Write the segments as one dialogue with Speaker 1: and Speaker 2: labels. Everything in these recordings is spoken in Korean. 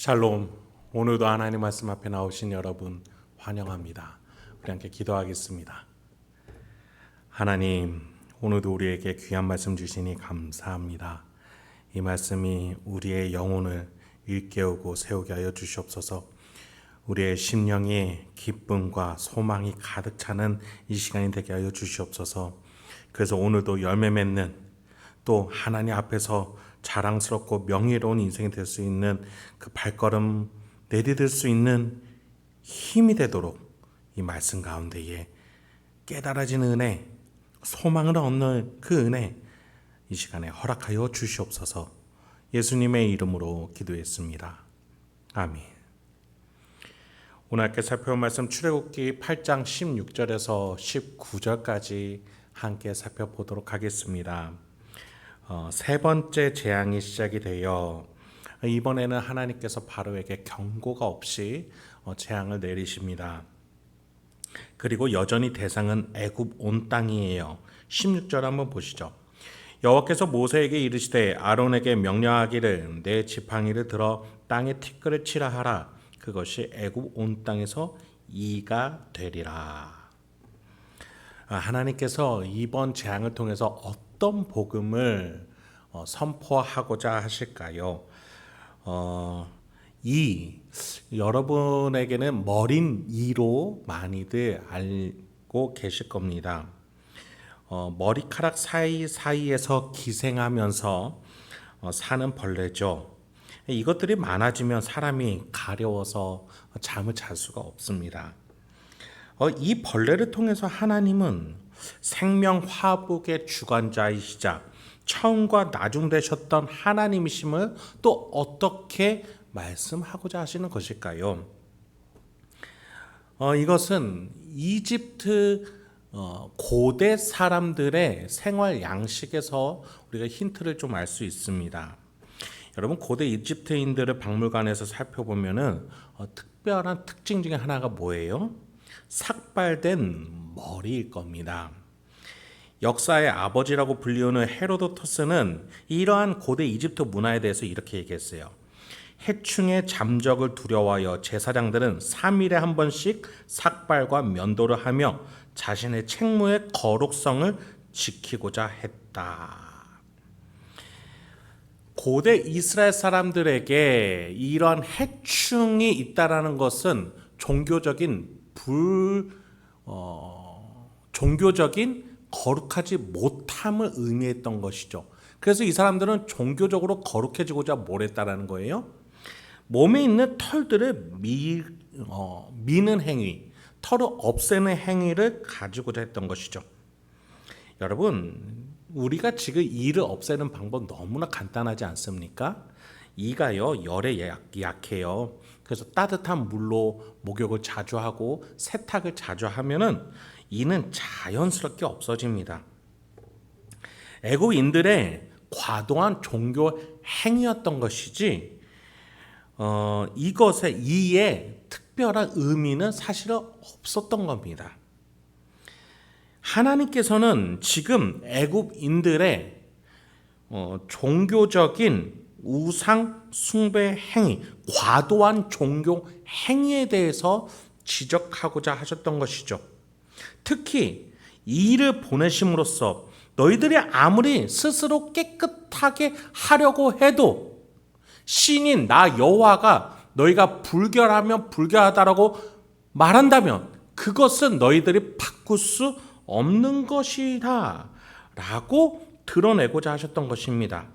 Speaker 1: 샬롬. 오늘도 하나님 말씀 앞에 나오신 여러분 환영합니다. 우리 함께 기도하겠습니다. 하나님, 오늘도 우리에게 귀한 말씀 주시니 감사합니다. 이 말씀이 우리의 영혼을 일깨우고 세우게 하여 주시옵소서. 우리의 심령에 기쁨과 소망이 가득 차는 이 시간이 되게 하여 주시옵소서. 그래서 오늘도 열매 맺는, 또 하나님 앞에서 자랑스럽고 명예로운 인생이 될 수 있는 그 발걸음 내디딜 수 있는 힘이 되도록 이 말씀 가운데에 깨달아지는 은혜, 소망을 얻는 그 은혜 이 시간에 허락하여 주시옵소서. 예수님의 이름으로 기도했습니다. 아멘. 오늘 함께 살펴볼 말씀 출애굽기 8장 16절에서 19절까지 함께 살펴보도록 하겠습니다. 세 번째 재앙이 시작이 되어 이번에는 하나님께서 바로에게 경고가 없이 재앙을 내리십니다. 그리고 여전히 대상은 애굽 온 땅이에요. 16절 한번 보시죠. 여호와께서 모세에게 이르시되 아론에게 명령하기를 내 지팡이를 들어 땅에 티끌을 치라 하라. 그것이 애굽 온 땅에서 이가 되리라. 하나님께서 이번 재앙을 통해서 어떤 복음을 선포하고자 하실까요? 여러분에게는 머린 이로 많이들 알고 계실 겁니다. 머리카락 사이사이에서 기생하면서 사는 벌레죠. 이것들이 많아지면 사람이 가려워서 잠을 잘 수가 없습니다. 이 벌레를 통해서 하나님은 생명 화복의 주관자이시자 처음과 나중 되셨던 하나님이심을 또 어떻게 말씀하고자 하시는 것일까요? 이것은 이집트 고대 사람들의 생활 양식에서 우리가 힌트를 좀 알 수 있습니다. 여러분, 고대 이집트인들을 박물관에서 살펴보면은 특별한 특징 중에 하나가 뭐예요? 삭발된 머리일 겁니다. 역사의 아버지라고 불리우는 헤로도토스는 이러한 고대 이집트 문화에 대해서 이렇게 얘기했어요. 해충의 잠적을 두려워하여 제사장들은 3일에 한 번씩 삭발과 면도를 하며 자신의 책무의 거룩성을 지키고자 했다. 고대 이스라엘 사람들에게 이런 해충이 있다라는 것은 종교적인 거룩하지 못함을 의미했던 것이죠. 그래서 이 사람들은 종교적으로 거룩해지고자 뭘 했다라는 거예요? 몸에 있는 털들을 미는 행위, 털을 없애는 행위를 가지고자 했던 것이죠. 여러분, 우리가 지금 이를 없애는 방법 너무나 간단하지 않습니까? 이가요, 열에 약해요. 그래서 따뜻한 물로 목욕을 자주 하고 세탁을 자주 하면은 이는 자연스럽게 없어집니다. 애굽인들의 과도한 종교 행위였던 것이지, 이의 특별한 의미는 사실은 없었던 겁니다. 하나님께서는 지금 애굽인들의 종교적인 우상 숭배 행위, 과도한 종교 행위에 대해서 지적하고자 하셨던 것이죠. 특히 이를 보내심으로써 너희들이 아무리 스스로 깨끗하게 하려고 해도 신인 나 여호와가 너희가 불결하면 불결하다라고 말한다면 그것은 너희들이 바꿀 수 없는 것이다 라고 드러내고자 하셨던 것입니다.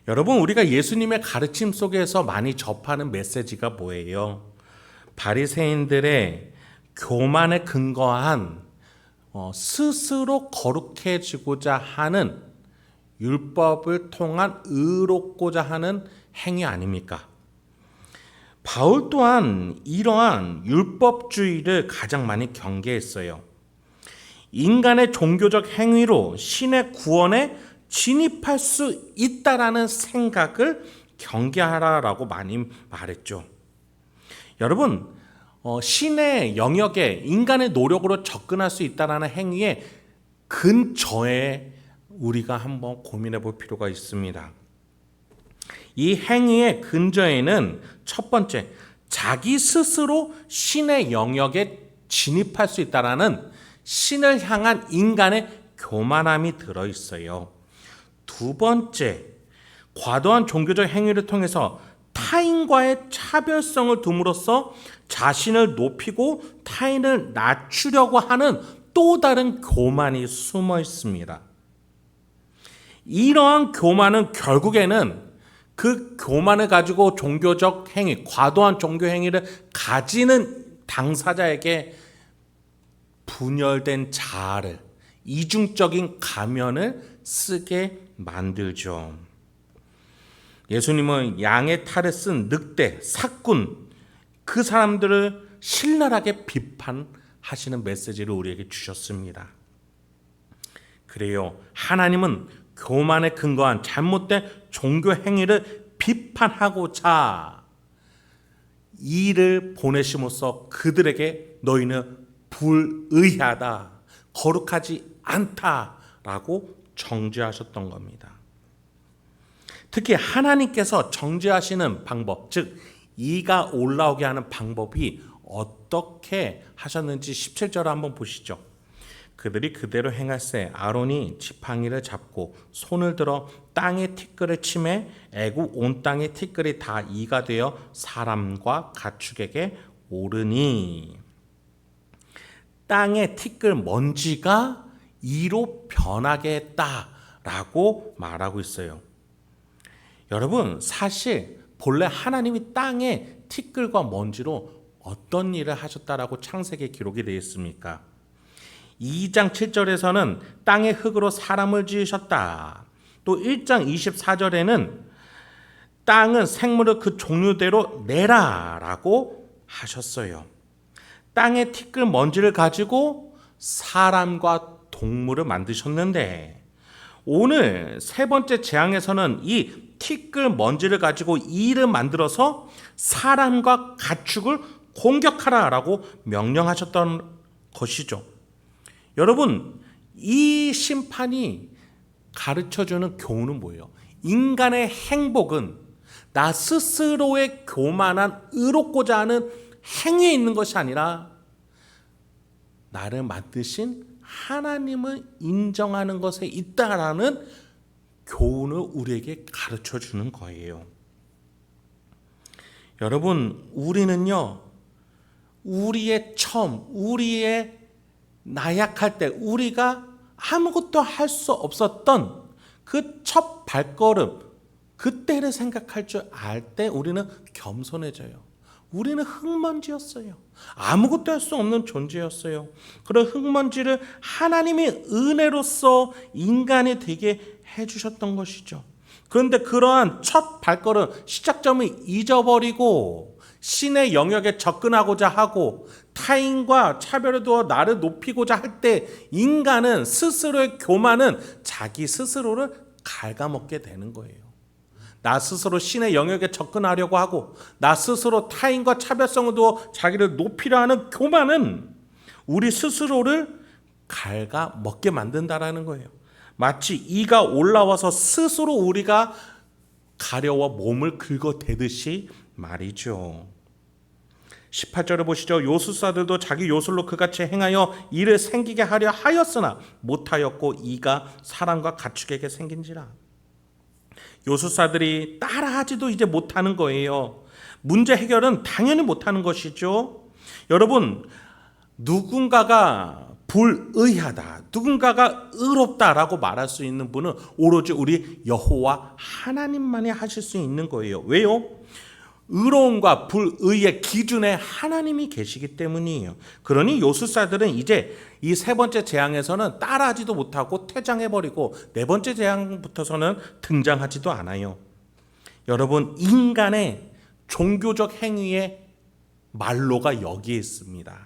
Speaker 1: 여러분, 우리가 예수님의 가르침 속에서 많이 접하는 메시지가 뭐예요? 바리새인들의 교만에 근거한 스스로 거룩해지고자 하는 율법을 통한 의롭고자 하는 행위 아닙니까? 바울 또한 이러한 율법주의를 가장 많이 경계했어요. 인간의 종교적 행위로 신의 구원에 진입할 수 있다라는 생각을 경계하라라고 많이 말했죠. 여러분, 신의 영역에 인간의 노력으로 접근할 수 있다라는 행위의 근저에 우리가 한번 고민해 볼 필요가 있습니다. 이 행위의 근저에는 첫 번째, 자기 스스로 신의 영역에 진입할 수 있다라는 신을 향한 인간의 교만함이 들어있어요. 두 번째, 과도한 종교적 행위를 통해서 타인과의 차별성을 둠으로써 자신을 높이고 타인을 낮추려고 하는 또 다른 교만이 숨어 있습니다. 이러한 교만은 결국에는 그 교만을 가지고 종교적 행위, 과도한 종교 행위를 가지는 당사자에게 분열된 자아를, 이중적인 가면을 쓰게 만들죠. 예수님은 양의 탈을 쓴 늑대, 사꾼, 그 사람들을 신랄하게 비판하시는 메시지를 우리에게 주셨습니다. 그래요. 하나님은 교만에 근거한 잘못된 종교 행위를 비판하고자 이를 보내심으로써 그들에게 너희는 불의하다, 거룩하지 않다라고 정죄하셨던 겁니다. 특히 하나님께서 정죄하시는 방법, 즉 이가 올라오게 하는 방법이 어떻게 하셨는지 17절을 한번 보시죠. 그들이 그대로 행할세 아론이 지팡이를 잡고 손을 들어 땅의 티끌을 치매 애굽 온 땅의 티끌이 다 이가 되어 사람과 가축에게 오르니. 땅의 티끌 먼지가 이로 변하게 했다라고 말하고 있어요. 여러분, 사실 본래 하나님이 땅의 티끌과 먼지로 어떤 일을 하셨다라고 창세기에 기록이 되어 있습니까? 2장 7절에서는 땅의 흙으로 사람을 지으셨다. 또 1장 24절에는 땅은 생물을 그 종류대로 내라라고 하셨어요. 땅의 티끌 먼지를 가지고 사람과 동물을 만드셨는데 오늘 세 번째 재앙에서는 이 티끌 먼지를 가지고 이를 만들어서 사람과 가축을 공격하라라고 명령하셨던 것이죠. 여러분, 이 심판이 가르쳐주는 교훈은 뭐예요? 인간의 행복은 나 스스로의 교만한 의롭고자 하는 행위에 있는 것이 아니라 나를 만드신 하나님을 인정하는 것에 있다라는 교훈을 우리에게 가르쳐주는 거예요. 여러분, 우리는요, 우리의 처음, 우리의 나약할 때, 우리가 아무것도 할 수 없었던 그 첫 발걸음, 그때를 생각할 줄 알 때 우리는 겸손해져요. 우리는 흙먼지였어요. 아무것도 할 수 없는 존재였어요. 그런 흙먼지를 하나님의 은혜로서 인간이 되게 해주셨던 것이죠. 그런데 그러한 첫 발걸음, 시작점을 잊어버리고 신의 영역에 접근하고자 하고 타인과 차별을 두어 나를 높이고자 할 때 인간은 스스로의 교만은 자기 스스로를 갉아먹게 되는 거예요. 나 스스로 신의 영역에 접근하려고 하고 나 스스로 타인과 차별성을 두어 자기를 높이려 하는 교만은 우리 스스로를 갉아먹게 만든다라는 거예요. 마치 이가 올라와서 스스로 우리가 가려워 몸을 긁어대듯이 말이죠. 18절을 보시죠. 요술사들도 자기 요술로 그같이 행하여 이를 생기게 하려 하였으나 못하였고 이가 사람과 가축에게 생긴지라. 요술사들이 따라하지도 이제 못하는 거예요. 문제 해결은 당연히 못하는 것이죠. 여러분, 누군가가 불의하다, 누군가가 의롭다라고 말할 수 있는 분은 오로지 우리 여호와 하나님만이 하실 수 있는 거예요. 왜요? 의로움과 불의의 기준에 하나님이 계시기 때문이에요. 그러니 요술사들은 이제 이 세 번째 재앙에서는 따라하지도 못하고 퇴장해버리고 네 번째 재앙부터서는 등장하지도 않아요. 여러분, 인간의 종교적 행위의 말로가 여기에 있습니다.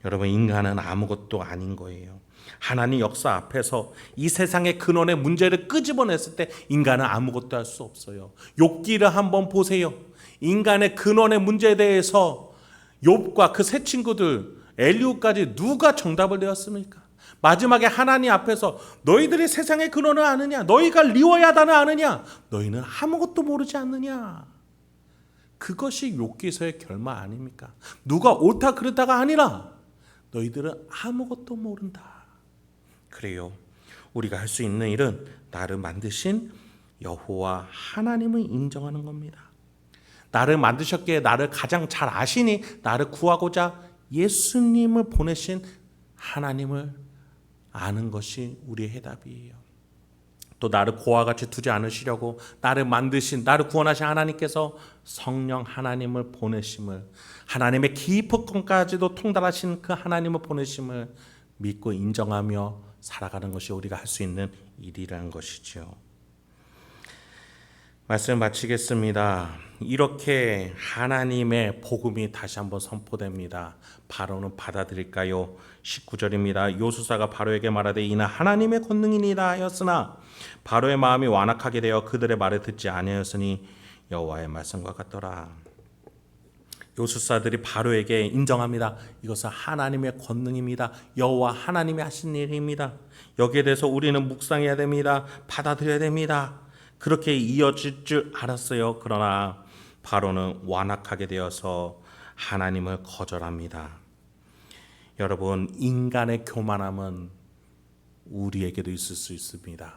Speaker 1: 여러분, 인간은 아무것도 아닌 거예요. 하나님 역사 앞에서 이 세상의 근원의 문제를 끄집어냈을 때 인간은 아무것도 할 수 없어요. 욥기를 한번 보세요. 인간의 근원의 문제에 대해서 욥과 그 세 친구들 엘리후까지 누가 정답을 내었습니까? 마지막에 하나님 앞에서 너희들이 세상의 근원을 아느냐? 너희가 리워야다는 아느냐? 너희는 아무것도 모르지 않느냐? 그것이 욥기서의 결말 아닙니까? 누가 옳다 그르다가 아니라 너희들은 아무것도 모른다. 그래요. 우리가 할 수 있는 일은 나를 만드신 여호와 하나님을 인정하는 겁니다. 나를 만드셨기에 나를 가장 잘 아시니 나를 구하고자 예수님을 보내신 하나님을 아는 것이 우리의 해답이에요. 또 나를 고와 같이 두지 않으시려고 나를 만드신, 나를 구원하신 하나님께서 성령 하나님을 보내심을, 하나님의 깊은 것까지도 통달하신 그 하나님을 보내심을 믿고 인정하며 살아가는 것이 우리가 할 수 있는 일이라는 것이죠. 말씀 마치겠습니다. 이렇게 하나님의 복음이 다시 한번 선포됩니다. 바로는 받아들일까요? 19절입니다. 요수사가 바로에게 말하되 이는 하나님의 권능이니이다 하였으나 바로의 마음이 완악하게 되어 그들의 말을 듣지 아니하였으니 여호와의 말씀과 같더라. 요술사들이 바로에게 인정합니다. 이것은 하나님의 권능입니다. 여호와 하나님이 하신 일입니다. 여기에 대해서 우리는 묵상해야 됩니다. 받아들여야 됩니다. 그렇게 이어질 줄 알았어요. 그러나 바로는 완악하게 되어서 하나님을 거절합니다. 여러분, 인간의 교만함은 우리에게도 있을 수 있습니다.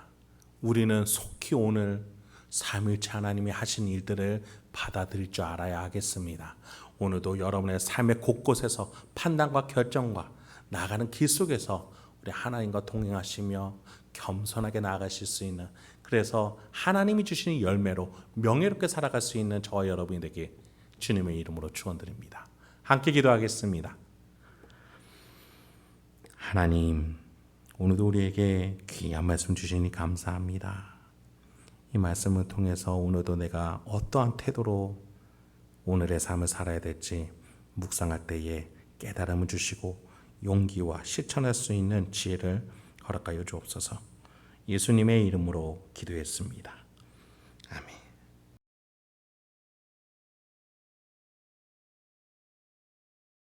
Speaker 1: 우리는 속히 오늘 삼일째 하나님이 하신 일들을 받아들일 줄 알아야 하겠습니다. 오늘도 여러분의 삶의 곳곳에서 판단과 결정과 나아가는 길 속에서 우리 하나님과 동행하시며 겸손하게 나아가실 수 있는, 그래서 하나님이 주시는 열매로 명예롭게 살아갈 수 있는 저와 여러분이 되게 주님의 이름으로 축원드립니다. 함께 기도하겠습니다. 하나님, 오늘도 우리에게 귀한 말씀 주시니 감사합니다. 이 말씀을 통해서 오늘도 내가 어떠한 태도로 오늘의 삶을 살아야 될지 묵상할 때에 깨달음을 주시고 용기와 실천할 수 있는 지혜를 허락하여 주옵소서. 예수님의 이름으로 기도했습니다. 아멘.